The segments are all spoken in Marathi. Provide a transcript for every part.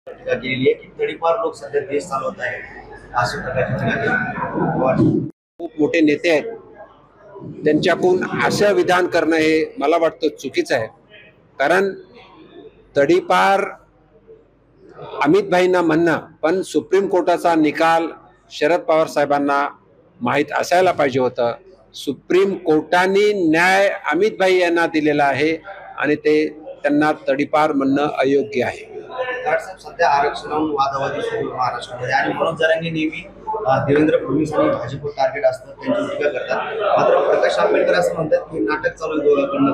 टीका केलेली आहे की तडीपार लोक सध्या देश चालवत आहे अशा प्रकारची टीका केली. खूप मोठे नेते आहेत, त्यांच्याकडून असं विधान करणं हे मला वाटतं चुकीचं आहे. कारण तडीपार अमित भाईंना म्हणणं, पण सुप्रीम कोर्टाचा निकाल शरद पवार साहेबांना माहीत असायला पाहिजे होतं. सुप्रीम कोर्टाने न्याय अमित भाई यांना दिलेला आहे आणि ते त्यांना तडीपार म्हणणं अयोग्य आहे. साहेब सध्या आरक्षणावरून वादावादी सुरू महाराष्ट्रामध्ये आणि मनोज जरांगे नेहमी देवेंद्र फडणवीस आणि भाजपवर टार्गेट असतं, त्यांची टीका करतात. मात्र प्रकाश आंबेडकर असं म्हणतात की नाटक चालू आहे दोघांकडनं,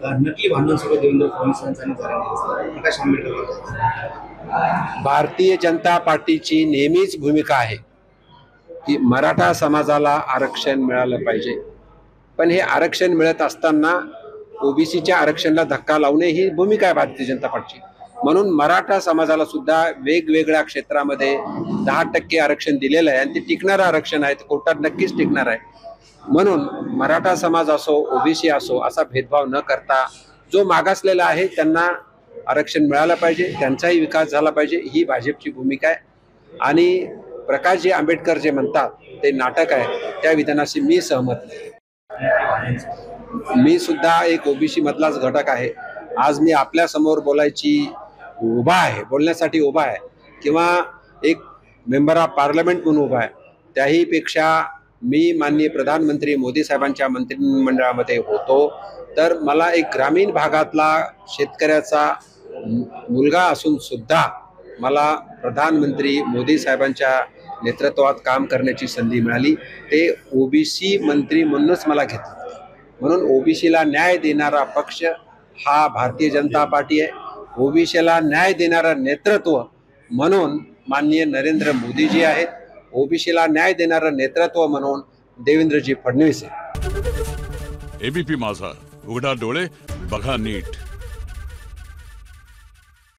पण नक्की भांडण सगळं देवेंद्र फडणवीस आणि जरांगे. प्रकाश आंबेडकर म्हणतात भारतीय जनता पार्टीची नेहमीच भूमिका आहे की मराठा समाजाला आरक्षण मिळालं पाहिजे, पण हे आरक्षण मिळत असताना ओबीसीच्या आरक्षणाला धक्का लावणे ही भूमिका आहे भारतीय जनता पार्टीची. म्हणून मराठा समाजाला सुद्धा वेगवेगळ्या क्षेत्रामध्ये 10% आरक्षण दिलेलं आहे आणि ते टिकणारं आरक्षण आहे, ते कोर्टात नक्कीच टिकणार आहे. म्हणून मराठा समाज असो ओबीसी असो असा भेदभाव न करता जो मागासलेला आहे त्यांना आरक्षण मिळालं पाहिजे, त्यांचाही विकास झाला पाहिजे, ही भाजपची भूमिका आहे. आणि प्रकाशजी आंबेडकर जे म्हणतात ते नाटक आहे, त्या विधानाशी मी सहमत नाही. मी सुद्धा एक ओबीसी मधलाच घटक आहे. आज मी आपल्या समोर बोलण्यासाठी उभा आहे किंवा एक मेंबर ऑफ पार्लमेंट म्हणून उभा आहे. त्याही पेक्षा मी माननीय प्रधानमंत्री मोदी साहेबांच्या मंत्रिमंडळामध्ये होतो, तर मला एक ग्रामीण भागातला शेतकऱ्याचा मुलगा असून सुद्धा मला प्रधानमंत्री मोदी साहेबांच्या नेतृत्वात काम करण्याची संधी मिळाली. ते ओबीसी मंत्री म्हणूनच मला घेतलं. म्हणून ओबीसीला न्याय देणारा पक्ष हा भारतीय जनता पार्टी आहे. ओबीसीला न्याय देणारं नेतृत्व म्हणून माननीय नरेंद्र मोदीजी आहेत. ओबीसीला न्याय देणारं नेतृत्व म्हणून देवेंद्रजी फडणवीस आहेत. एबीपी माझा, उघडा डोळे बघा नीट.